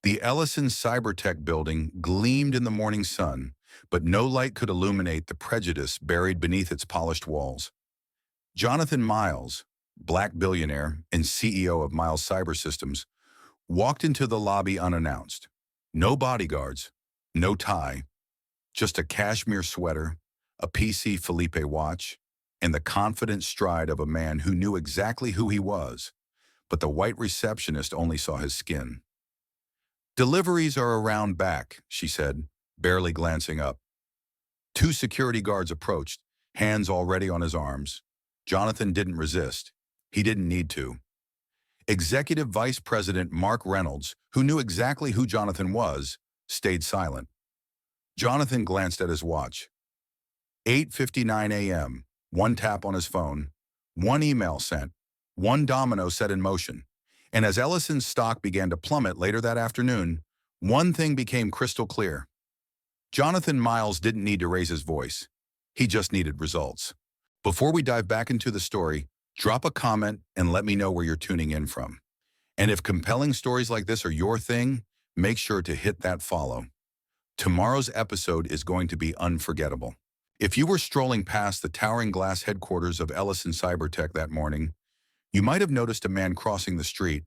The Ellison Cybertech building gleamed in the morning sun, but no light could illuminate the prejudice buried beneath its polished walls. Jonathan Miles, black billionaire and CEO of Miles Cyber Systems, walked into the lobby unannounced. No bodyguards, no tie, just a cashmere sweater, a PC Felipe watch, and the confident stride of a man who knew exactly who he was, but the white receptionist only saw his skin. "Deliveries are around back," she said, barely glancing up. Two security guards approached, hands already on his arms. Jonathan didn't resist. He didn't need to. Executive Vice President Mark Reynolds, who knew exactly who Jonathan was, stayed silent. Jonathan glanced at his watch. 8:59 a.m., one tap on his phone, one email sent, one domino set in motion. And as Ellison's stock began to plummet later that afternoon, one thing became crystal clear. Jonathan Miles didn't need to raise his voice. He just needed results. Before we dive back into the story, drop a comment and let me know where you're tuning in from. And if compelling stories like this are your thing, make sure to hit that follow. Tomorrow's episode is going to be unforgettable. If you were strolling past the towering glass headquarters of Ellison Cybertech that morning, you might have noticed a man crossing the street,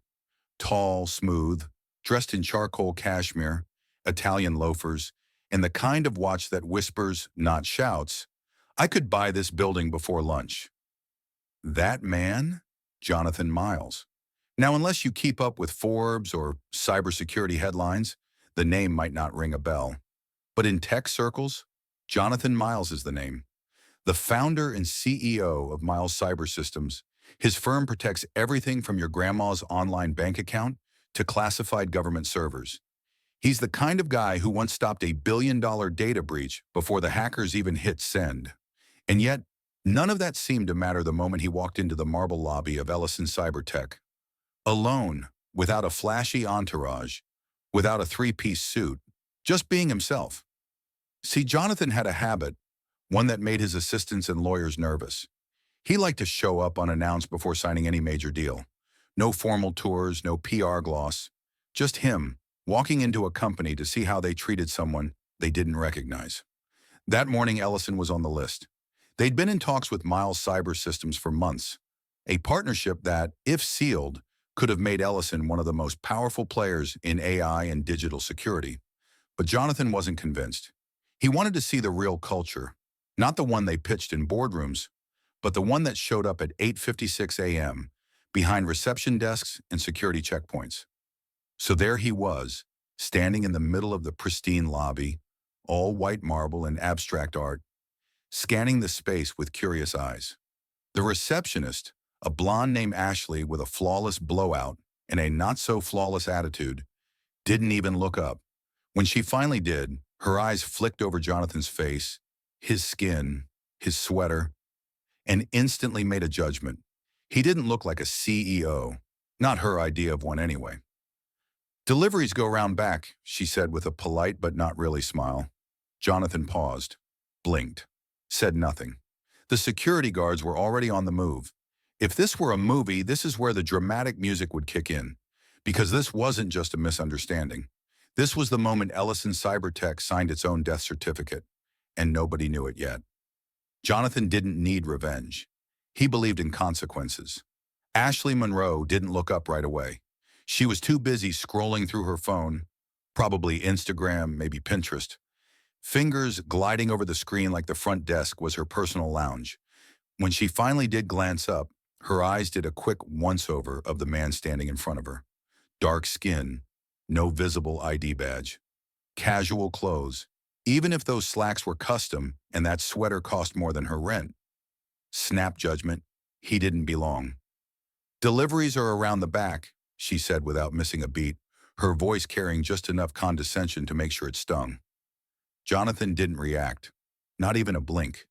tall, smooth, dressed in charcoal cashmere, Italian loafers, and the kind of watch that whispers, not shouts, "I could buy this building before lunch." That man? Jonathan Miles. Now, unless you keep up with Forbes or cybersecurity headlines, the name might not ring a bell. But in tech circles, Jonathan Miles is the name. The founder and CEO of Miles Cyber Systems, his firm protects everything from your grandma's online bank account to classified government servers. He's the kind of guy who once stopped a billion-dollar data breach before the hackers even hit send. And yet, none of that seemed to matter the moment he walked into the marble lobby of Ellison Cybertech. Alone, without a flashy entourage, without a three-piece suit, just being himself. See, Jonathan had a habit, one that made his assistants and lawyers nervous. He liked to show up unannounced before signing any major deal. No formal tours, no PR gloss. Just him, walking into a company to see how they treated someone they didn't recognize. That morning, Ellison was on the list. They'd been in talks with Miles Cyber Systems for months, a partnership that, if sealed, could have made Ellison one of the most powerful players in AI and digital security. But Jonathan wasn't convinced. He wanted to see the real culture, not the one they pitched in boardrooms, but the one that showed up at 8:56 a.m. behind reception desks and security checkpoints. So there he was, standing in the middle of the pristine lobby, all white marble and abstract art, scanning the space with curious eyes. The receptionist, a blonde named Ashley with a flawless blowout and a not-so-flawless attitude, didn't even look up. When she finally did, her eyes flicked over Jonathan's face, his skin, his sweater, and instantly made a judgment. He didn't look like a CEO, not her idea of one anyway. "Deliveries go round back," she said with a polite but not really smile. Jonathan paused, blinked, said nothing. The security guards were already on the move. If this were a movie, this is where the dramatic music would kick in, because this wasn't just a misunderstanding. This was the moment Ellison Cybertech signed its own death certificate, and nobody knew it yet. Jonathan didn't need revenge. He believed in consequences. Ashley Monroe didn't look up right away. She was too busy scrolling through her phone, probably Instagram, maybe Pinterest. Fingers gliding over the screen like the front desk was her personal lounge. When she finally did glance up, her eyes did a quick once-over of the man standing in front of her. Dark skin, no visible ID badge. Casual clothes, even if those slacks were custom and that sweater cost more than her rent. Snap judgment, he didn't belong. "Deliveries are around the back," she said without missing a beat, her voice carrying just enough condescension to make sure it stung. Jonathan didn't react, not even a blink.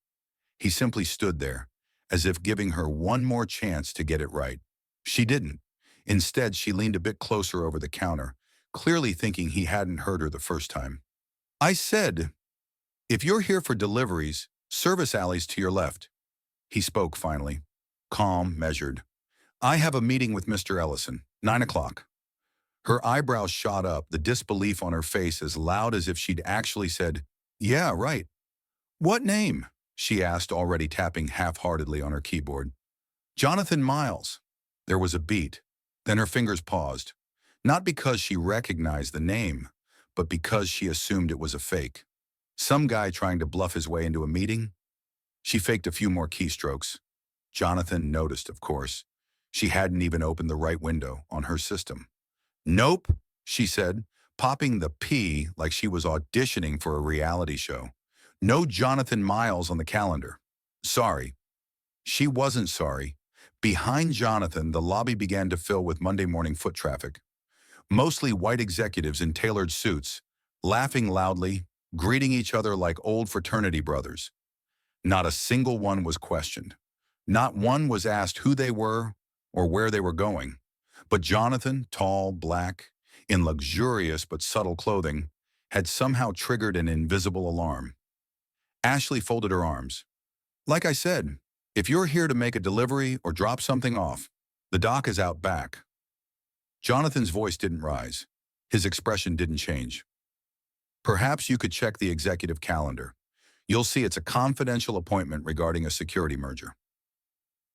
He simply stood there, as if giving her one more chance to get it right. She didn't. Instead, she leaned a bit closer over the counter, clearly thinking he hadn't heard her the first time. "I said, if you're here for deliveries, service alleys to your left." He spoke finally, calm, measured. "I have a meeting with Mr. Ellison, 9 o'clock. Her eyebrows shot up, the disbelief on her face as loud as if she'd actually said, "Yeah, right." "What name?" she asked, already tapping half-heartedly on her keyboard. "Jonathan Miles." There was a beat. Then her fingers paused. Not because she recognized the name, but because she assumed it was a fake. Some guy trying to bluff his way into a meeting? She faked a few more keystrokes. Jonathan noticed, of course. She hadn't even opened the right window on her system. "Nope," she said, popping the P like she was auditioning for a reality show. "No Jonathan Miles on the calendar." "Sorry." She wasn't sorry. Behind Jonathan, the lobby began to fill with Monday morning foot traffic. Mostly white executives in tailored suits, laughing loudly, greeting each other like old fraternity brothers. Not a single one was questioned. Not one was asked who they were or where they were going. But Jonathan, tall, black, in luxurious but subtle clothing, had somehow triggered an invisible alarm. Ashley folded her arms. "Like I said, if you're here to make a delivery or drop something off, the dock is out back." Jonathan's voice didn't rise. His expression didn't change. "Perhaps you could check the executive calendar. You'll see it's a confidential appointment regarding a security merger."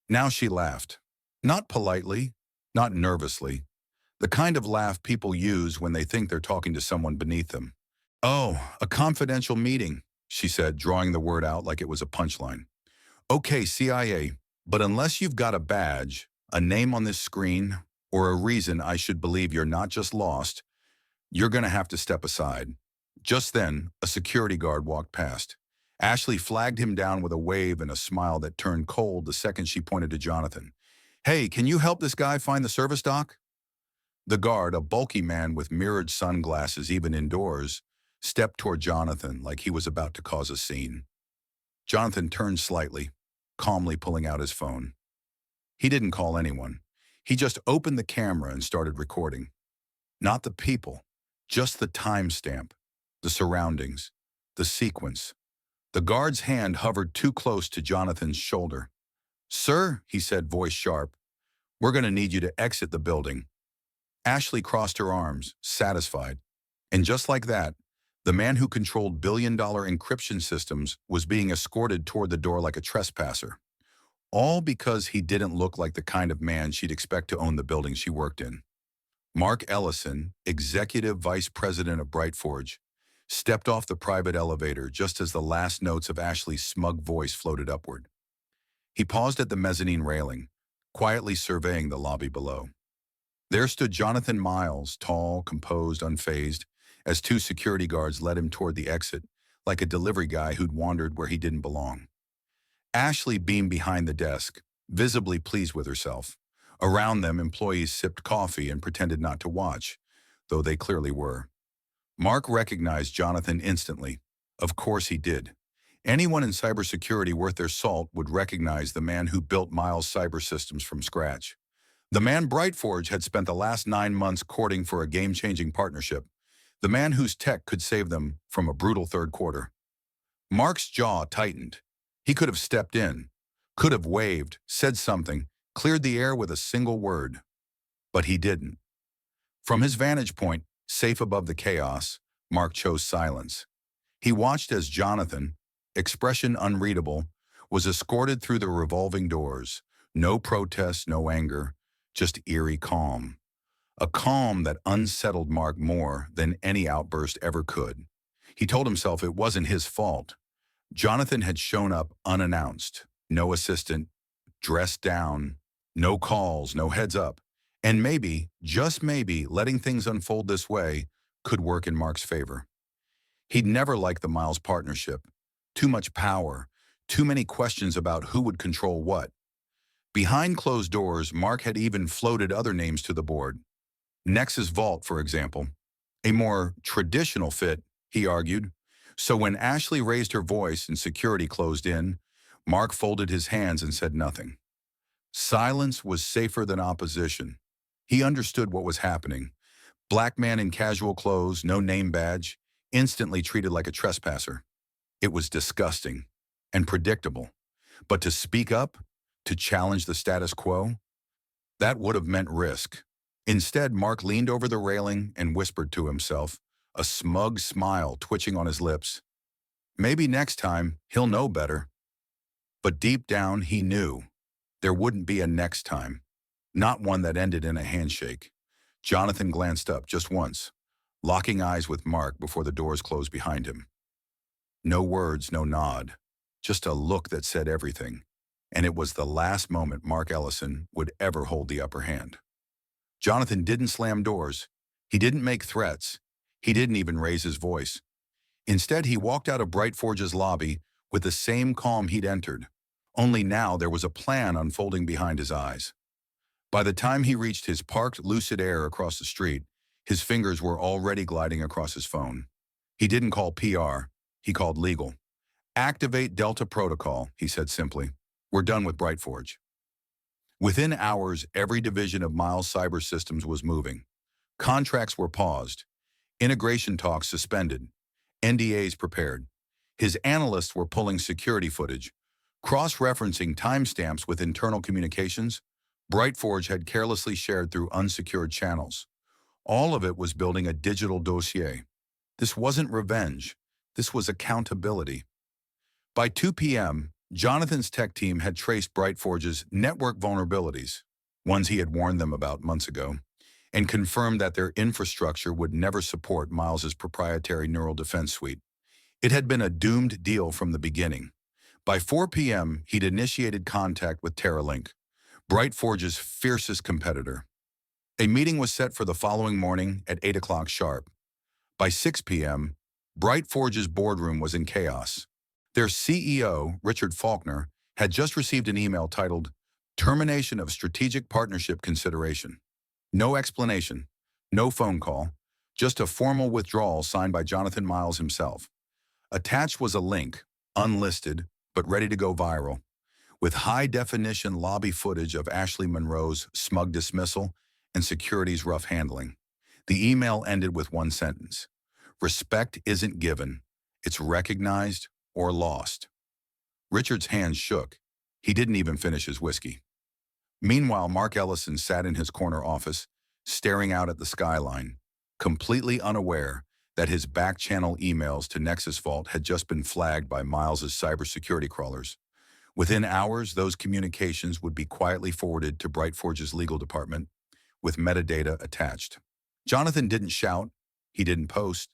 Now she laughed. Not politely, not nervously. The kind of laugh people use when they think they're talking to someone beneath them. "Oh, a confidential meeting," she said, drawing the word out like it was a punchline. "Okay, CIA, but unless you've got a badge, a name on this screen, or a reason I should believe you're not just lost, you're going to have to step aside." Just then, a security guard walked past. Ashley flagged him down with a wave and a smile that turned cold the second she pointed to Jonathan. "Hey, can you help this guy find the service dock?" The guard, a bulky man with mirrored sunglasses even indoors, stepped toward Jonathan like he was about to cause a scene. Jonathan turned slightly, calmly pulling out his phone. He didn't call anyone. He just opened the camera and started recording. Not the people, just the timestamp, the surroundings, the sequence. The guard's hand hovered too close to Jonathan's shoulder. "Sir," he said, voice sharp, "we're going to need you to exit the building." Ashley crossed her arms, satisfied. And just like that, the man who controlled billion-dollar encryption systems was being escorted toward the door like a trespasser. All because he didn't look like the kind of man she'd expect to own the building she worked in. Mark Ellison, executive vice president of Brightforge, stepped off the private elevator just as the last notes of Ashley's smug voice floated upward. He paused at the mezzanine railing, quietly surveying the lobby below. There stood Jonathan Miles, tall, composed, unfazed, as two security guards led him toward the exit, like a delivery guy who'd wandered where he didn't belong. Ashley beamed behind the desk, visibly pleased with herself. Around them, employees sipped coffee and pretended not to watch, though they clearly were. Mark recognized Jonathan instantly. Of course he did. Anyone in cybersecurity worth their salt would recognize the man who built Miles' cyber systems from scratch. The man Brightforge had spent the last 9 months courting for a game-changing partnership. The man whose tech could save them from a brutal third quarter. Mark's jaw tightened. He could have stepped in, could have waved, said something, cleared the air with a single word. But he didn't. From his vantage point, safe above the chaos, Mark chose silence. He watched as Jonathan, expression unreadable, was escorted through the revolving doors. No protest, no anger, just eerie calm. A calm that unsettled Mark more than any outburst ever could. He told himself it wasn't his fault. Jonathan had shown up unannounced, no assistant, dressed down, no calls, no heads up. And maybe, just maybe, letting things unfold this way could work in Mark's favor. He'd never liked the Miles partnership. Too much power, too many questions about who would control what. Behind closed doors, Mark had even floated other names to the board. Nexus Vault, for example. A more traditional fit, he argued. So when Ashley raised her voice and security closed in, Mark folded his hands and said nothing. Silence was safer than opposition. He understood what was happening. Black man in casual clothes, no name badge, instantly treated like a trespasser. It was disgusting and predictable. But to speak up, to challenge the status quo, that would have meant risk. Instead, Mark leaned over the railing and whispered to himself, a smug smile twitching on his lips. Maybe next time he'll know better. But deep down, he knew there wouldn't be a next time, not one that ended in a handshake. Jonathan glanced up just once, locking eyes with Mark before the doors closed behind him. No words, no nod, just a look that said everything. And it was the last moment Mark Ellison would ever hold the upper hand. Jonathan didn't slam doors. He didn't make threats. He didn't even raise his voice. Instead, he walked out of Brightforge's lobby with the same calm he'd entered. Only now there was a plan unfolding behind his eyes. By the time he reached his parked Lucid Air across the street, his fingers were already gliding across his phone. He didn't call PR. He called legal. Activate Delta Protocol, he said simply. We're done with Brightforge. Within hours, every division of Miles Cyber Systems was moving. Contracts were paused. Integration talks suspended. NDAs prepared. His analysts were pulling security footage, cross-referencing timestamps with internal communications Brightforge had carelessly shared through unsecured channels. All of it was building a digital dossier. This wasn't revenge. This was accountability. By 2 p.m., Jonathan's tech team had traced Brightforge's network vulnerabilities, ones he had warned them about months ago, and confirmed that their infrastructure would never support Miles's proprietary neural defense suite. It had been a doomed deal from the beginning. By 4 p.m., he'd initiated contact with Terralink, Brightforge's fiercest competitor. A meeting was set for the following morning at 8 o'clock sharp. By 6 p.m., Brightforge's boardroom was in chaos. Their CEO, Richard Faulkner, had just received an email titled, Termination of Strategic Partnership Consideration. No explanation, no phone call, just a formal withdrawal signed by Jonathan Miles himself. Attached was a link, unlisted, but ready to go viral, with high-definition lobby footage of Ashley Monroe's smug dismissal and security's rough handling. The email ended with one sentence. Respect isn't given. It's recognized or lost. Richard's hands shook. He didn't even finish his whiskey. Meanwhile, Mark Ellison sat in his corner office, staring out at the skyline, completely unaware that his back-channel emails to Nexus Vault had just been flagged by Miles's cybersecurity crawlers. Within hours, those communications would be quietly forwarded to Brightforge's legal department, with metadata attached. Jonathan didn't shout. He didn't post.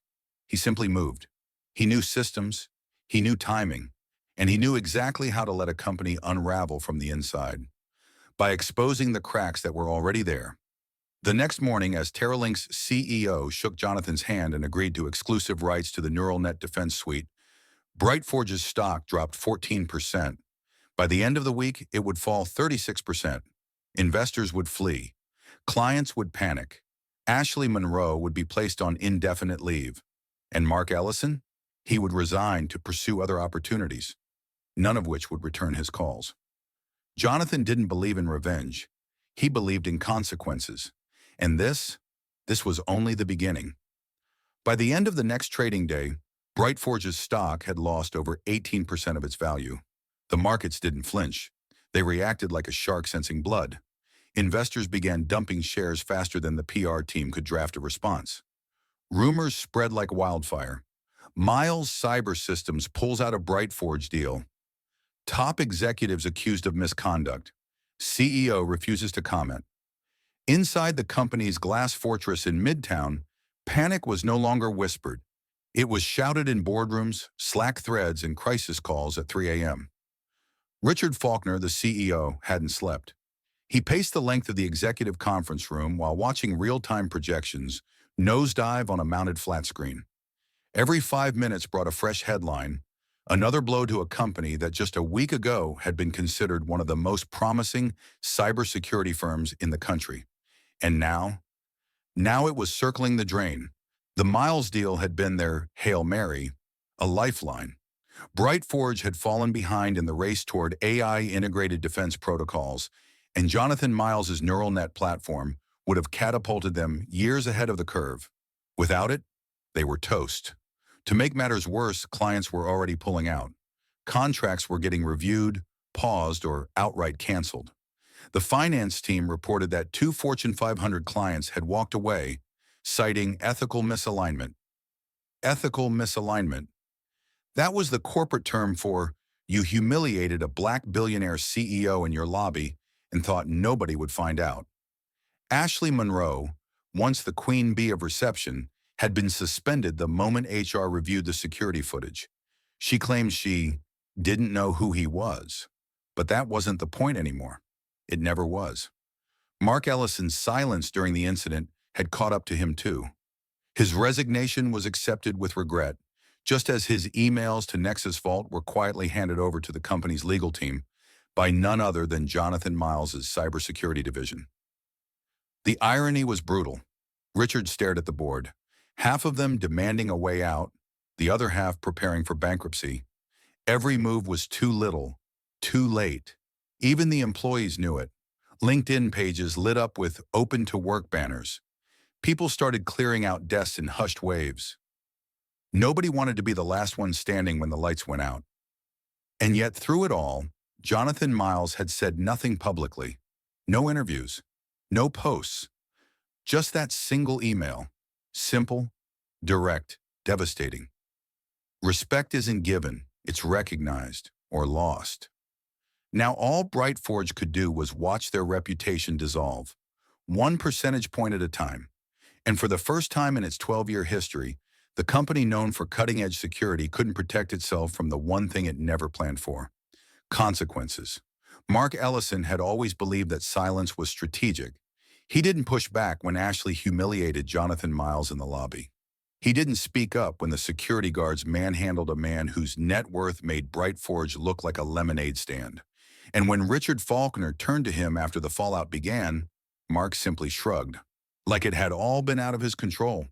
He simply moved. He knew systems. He knew timing. And he knew exactly how to let a company unravel from the inside, by exposing the cracks that were already there. The next morning, as Terralink's CEO shook Jonathan's hand and agreed to exclusive rights to the neural net defense suite, Brightforge's stock dropped 14%. By the end of the week, it would fall 36%. Investors would flee. Clients would panic. Ashley Monroe would be placed on indefinite leave. And Mark Ellison? He would resign to pursue other opportunities, none of which would return his calls. Jonathan didn't believe in revenge. He believed in consequences. And this was only the beginning. By the end of the next trading day, Brightforge's stock had lost over 18% of its value. The markets didn't flinch. They reacted like a shark sensing blood. Investors began dumping shares faster than the PR team could draft a response. Rumors spread like wildfire. Miles Cyber Systems pulls out a Brightforge deal. Top executives accused of misconduct. CEO refuses to comment. Inside the company's glass fortress in Midtown, panic was no longer whispered. It was shouted in boardrooms, Slack threads, and crisis calls at 3 a.m. Richard Faulkner, the CEO, hadn't slept. He paced the length of the executive conference room while watching real-time projections nosedive on a mounted flat screen. Every 5 minutes brought a fresh headline, another blow to a company that just a week ago had been considered one of the most promising cybersecurity firms in the country. And now it was circling the drain. The Miles deal had been their Hail Mary, a lifeline. Brightforge had fallen behind in the race toward AI-integrated defense protocols, and Jonathan Miles's neural net platform would have catapulted them years ahead of the curve. Without it, they were toast. To make matters worse, clients were already pulling out. Contracts were getting reviewed, paused, or outright canceled. The finance team reported that two Fortune 500 clients had walked away, citing ethical misalignment. Ethical misalignment. That was the corporate term for you humiliated a black billionaire CEO in your lobby and thought nobody would find out. Ashley Monroe, once the queen bee of reception, had been suspended the moment HR reviewed the security footage. She claimed she didn't know who he was, but that wasn't the point anymore. It never was. Mark Ellison's silence during the incident had caught up to him too. His resignation was accepted with regret, just as his emails to Nexus Vault were quietly handed over to the company's legal team by none other than Jonathan Miles's cybersecurity division. The irony was brutal. Richard stared at the board, half of them demanding a way out, the other half preparing for bankruptcy. Every move was too little, too late. Even the employees knew it. LinkedIn pages lit up with open to work banners. People started clearing out desks in hushed waves. Nobody wanted to be the last one standing when the lights went out. And yet through it all, Jonathan Miles had said nothing publicly. No interviews, no posts, just that single email. Simple, direct, devastating. Respect isn't given, it's recognized or lost. Now all Brightforge could do was watch their reputation dissolve, 1 percentage point at a time. And for the first time in its 12-year history, the company known for cutting-edge security couldn't protect itself from the one thing it never planned for: consequences. Mark Ellison had always believed that silence was strategic. He didn't push back when Ashley humiliated Jonathan Miles in the lobby. He didn't speak up when the security guards manhandled a man whose net worth made Brightforge look like a lemonade stand. And when Richard Faulkner turned to him after the fallout began, Mark simply shrugged, like it had all been out of his control.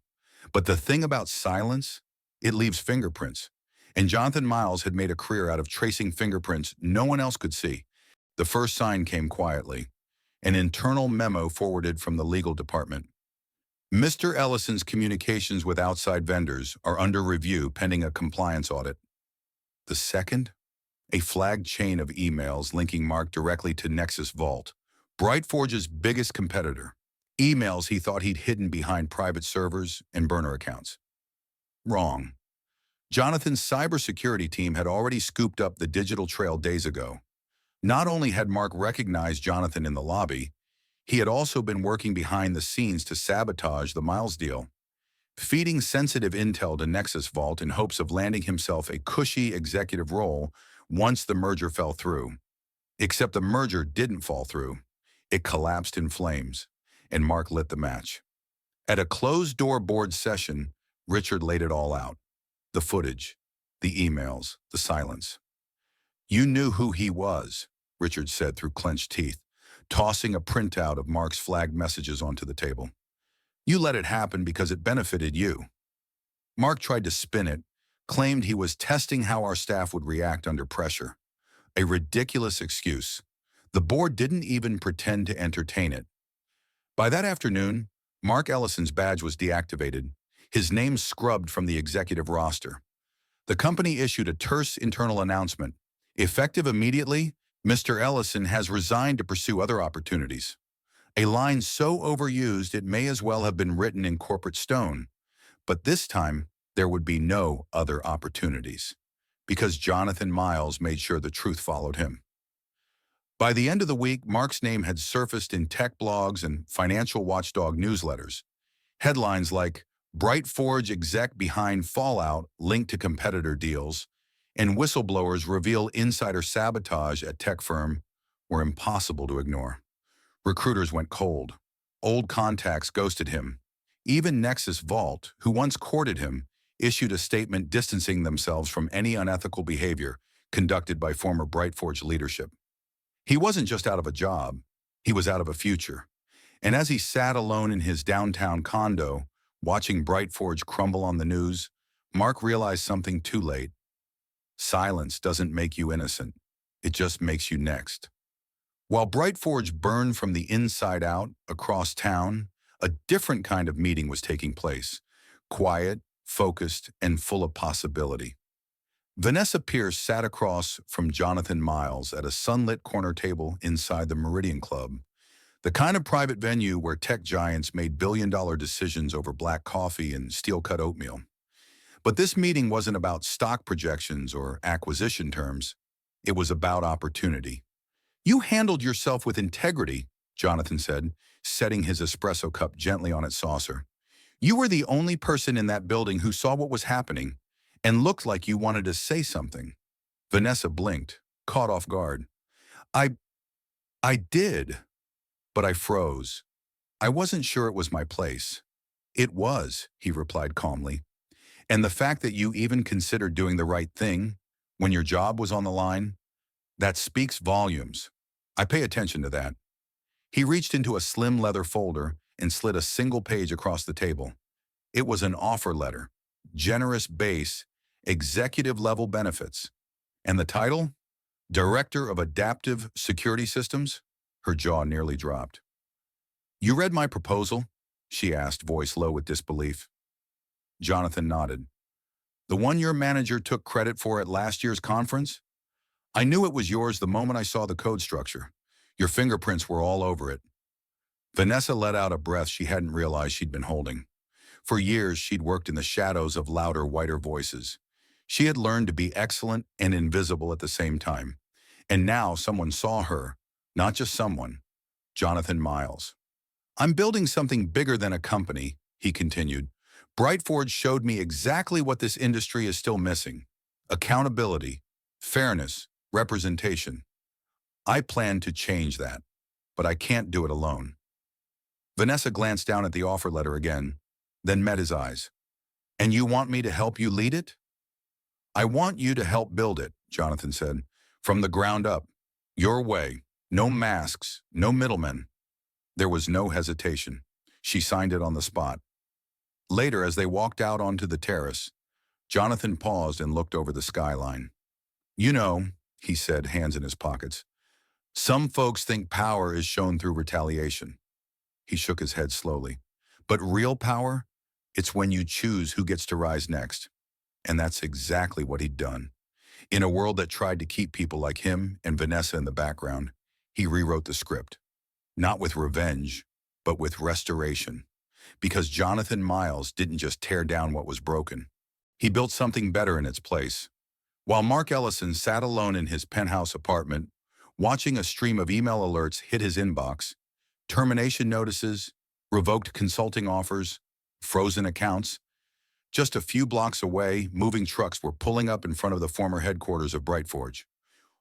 But the thing about silence, it leaves fingerprints. And Jonathan Miles had made a career out of tracing fingerprints no one else could see. The first sign came quietly, an internal memo forwarded from the legal department. Mr. Ellison's communications with outside vendors are under review pending a compliance audit. The second, a flagged chain of emails linking Mark directly to Nexus Vault, Brightforge's biggest competitor. Emails he thought he'd hidden behind private servers and burner accounts. Wrong. Jonathan's cybersecurity team had already scooped up the digital trail days ago. Not only had Mark recognized Jonathan in the lobby, he had also been working behind the scenes to sabotage the Miles deal, feeding sensitive intel to Nexus Vault in hopes of landing himself a cushy executive role once the merger fell through. Except the merger didn't fall through. It collapsed in flames, and Mark lit the match. At a closed-door board session, Richard laid it all out. The footage, the emails, the silence. "You knew who he was," Richard said through clenched teeth, tossing a printout of Mark's flagged messages onto the table. "You let it happen because it benefited you." Mark tried to spin it, claimed he was testing how our staff would react under pressure. A ridiculous excuse. The board didn't even pretend to entertain it. By that afternoon, Mark Ellison's badge was deactivated, his name scrubbed from the executive roster. The company issued a terse internal announcement. Effective immediately, Mr. Ellison has resigned to pursue other opportunities. A line so overused it may as well have been written in corporate stone. But this time, there would be no other opportunities, because Jonathan Miles made sure the truth followed him. By the end of the week, Mark's name had surfaced in tech blogs and financial watchdog newsletters. Headlines like "Brightforge exec behind fallout linked to competitor deals" and "Whistleblowers reveal insider sabotage at tech firm" were impossible to ignore. Recruiters went cold. Old contacts ghosted him. Even Nexus Vault, who once courted him, issued a statement distancing themselves from any unethical behavior conducted by former Brightforge leadership. He wasn't just out of a job, he was out of a future. And as he sat alone in his downtown condo, watching Brightforge crumble on the news, Mark realized something too late. Silence doesn't make you innocent. It just makes you next. While Brightforge burned from the inside out across town, a different kind of meeting was taking place. Quiet, focused, and full of possibility. Vanessa Pierce sat across from Jonathan Miles at a sunlit corner table inside the Meridian Club, the kind of private venue where tech giants made billion-dollar decisions over black coffee and steel-cut oatmeal. But this meeting wasn't about stock projections or acquisition terms. It was about opportunity. "You handled yourself with integrity," Jonathan said, setting his espresso cup gently on its saucer. "You were the only person in that building who saw what was happening and looked like you wanted to say something." Vanessa blinked, caught off guard. I, I did, but I froze. I wasn't sure it was my place." "It was," he replied calmly. "And the fact that you even considered doing the right thing when your job was on the line, that speaks volumes. I pay attention to that." He reached into a slim leather folder and slid a single page across the table. It was an offer letter, generous base, executive-level benefits. And the title? Director of Adaptive Security Systems? Her jaw nearly dropped. "You read my proposal?" she asked, voice low with disbelief. Jonathan nodded. "The one your manager took credit for at last year's conference? I knew it was yours the moment I saw the code structure. Your fingerprints were all over it." Vanessa let out a breath she hadn't realized she'd been holding. For years, she'd worked in the shadows of louder, whiter voices. She had learned to be excellent and invisible at the same time. And now someone saw her, not just someone, Jonathan Miles. "I'm building something bigger than a company," he continued. "Brightforge showed me exactly what this industry is still missing: accountability, fairness, representation. I plan to change that, but I can't do it alone." Vanessa glanced down at the offer letter again, then met his eyes. "And you want me to help you lead it?" "I want you to help build it," Jonathan said, "from the ground up. Your way. No masks, no middlemen." There was no hesitation. She signed it on the spot. Later, as they walked out onto the terrace, Jonathan paused and looked over the skyline. "You know," he said, hands in his pockets, "some folks think power is shown through retaliation." He shook his head slowly. "But real power? It's when you choose who gets to rise next." And that's exactly what he'd done. In a world that tried to keep people like him and Vanessa in the background, he rewrote the script. Not with revenge, but with restoration. Because Jonathan Miles didn't just tear down what was broken. He built something better in its place. While Mark Ellison sat alone in his penthouse apartment, watching a stream of email alerts hit his inbox, termination notices, revoked consulting offers, frozen accounts, just a few blocks away, moving trucks were pulling up in front of the former headquarters of Brightforge.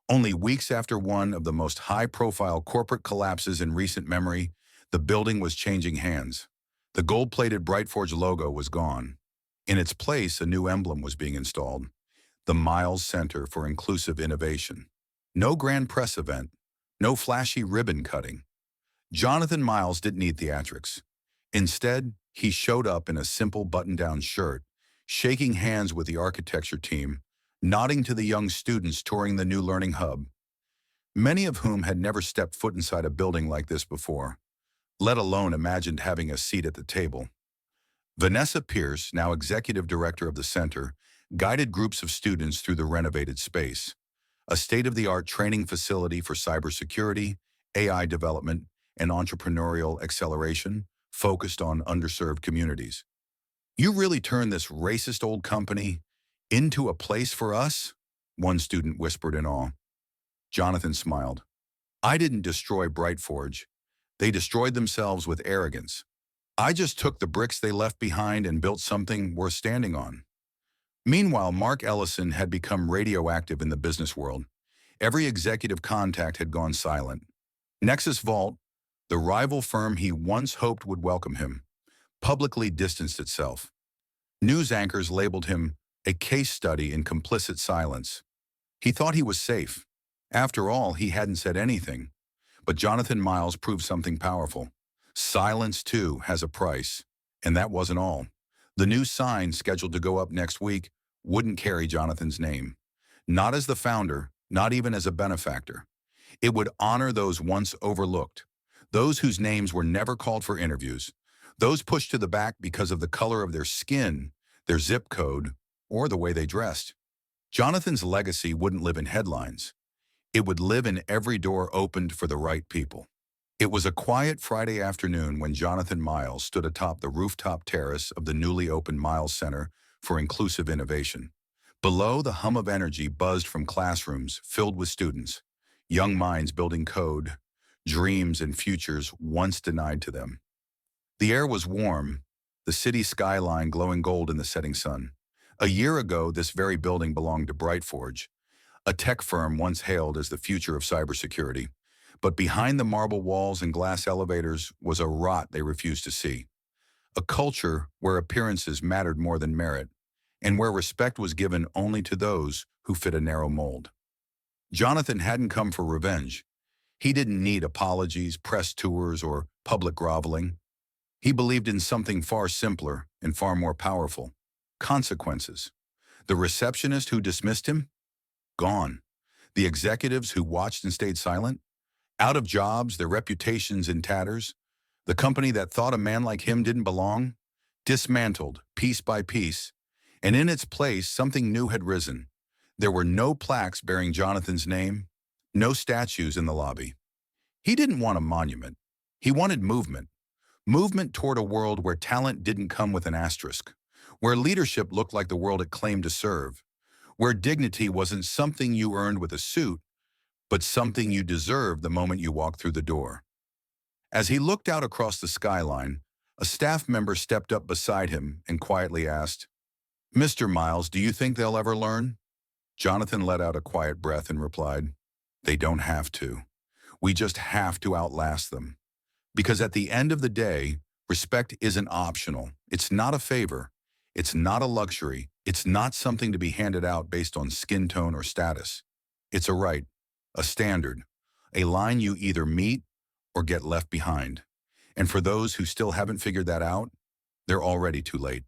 Only weeks after one of the most high-profile corporate collapses in recent memory, the building was changing hands. The gold-plated Brightforge logo was gone. In its place, a new emblem was being installed: the Miles Center for Inclusive Innovation. No grand press event, no flashy ribbon cutting. Jonathan Miles didn't need theatrics. Instead, he showed up in a simple button-down shirt, shaking hands with the architecture team, nodding to the young students touring the new learning hub, many of whom had never stepped foot inside a building like this before, let alone imagined having a seat at the table. Vanessa Pierce, now executive director of the center, guided groups of students through the renovated space, a state-of-the-art training facility for cybersecurity, AI development, and entrepreneurial acceleration focused on underserved communities. "You really turned this racist old company into a place for us?" one student whispered in awe. Jonathan smiled. "I didn't destroy Brightforge. They destroyed themselves with arrogance. I just took the bricks they left behind and built something worth standing on." Meanwhile, Mark Ellison had become radioactive in the business world. Every executive contact had gone silent. Nexus Vault, the rival firm he once hoped would welcome him, publicly distanced itself. News anchors labeled him a case study in complicit silence. He thought he was safe. After all, he hadn't said anything. But Jonathan Miles proved something powerful. Silence, too, has a price. And that wasn't all. The new sign, scheduled to go up next week, wouldn't carry Jonathan's name. Not as the founder, not even as a benefactor. It would honor those once overlooked, those whose names were never called for interviews, those pushed to the back because of the color of their skin, their zip code, or the way they dressed. Jonathan's legacy wouldn't live in headlines. It would live in every door opened for the right people. It was a quiet Friday afternoon when Jonathan Miles stood atop the rooftop terrace of the newly opened Miles Center for Inclusive Innovation. Below, the hum of energy buzzed from classrooms filled with students, young minds building code, dreams and futures once denied to them. The air was warm, the city skyline glowing gold in the setting sun. A year ago, this very building belonged to Brightforge, a tech firm once hailed as the future of cybersecurity. But behind the marble walls and glass elevators was a rot they refused to see. A culture where appearances mattered more than merit, and where respect was given only to those who fit a narrow mold. Jonathan hadn't come for revenge. He didn't need apologies, press tours, or public groveling. He believed in something far simpler and far more powerful: consequences. The receptionist who dismissed him? Gone. The executives who watched and stayed silent? Out of jobs, their reputations in tatters. The company that thought a man like him didn't belong? Dismantled, piece by piece. And in its place, something new had risen. There were no plaques bearing Jonathan's name, no statues in the lobby. He didn't want a monument. He wanted movement. Movement toward a world where talent didn't come with an asterisk, where leadership looked like the world it claimed to serve, where dignity wasn't something you earned with a suit, but something you deserved the moment you walked through the door. As he looked out across the skyline, a staff member stepped up beside him and quietly asked, "Mr. Miles, do you think they'll ever learn?" Jonathan let out a quiet breath and replied, "They don't have to. We just have to outlast them. Because at the end of the day, respect isn't optional. It's not a favor. It's not a luxury. It's not something to be handed out based on skin tone or status. It's a right, a standard, a line you either meet or get left behind. And for those who still haven't figured that out, they're already too late."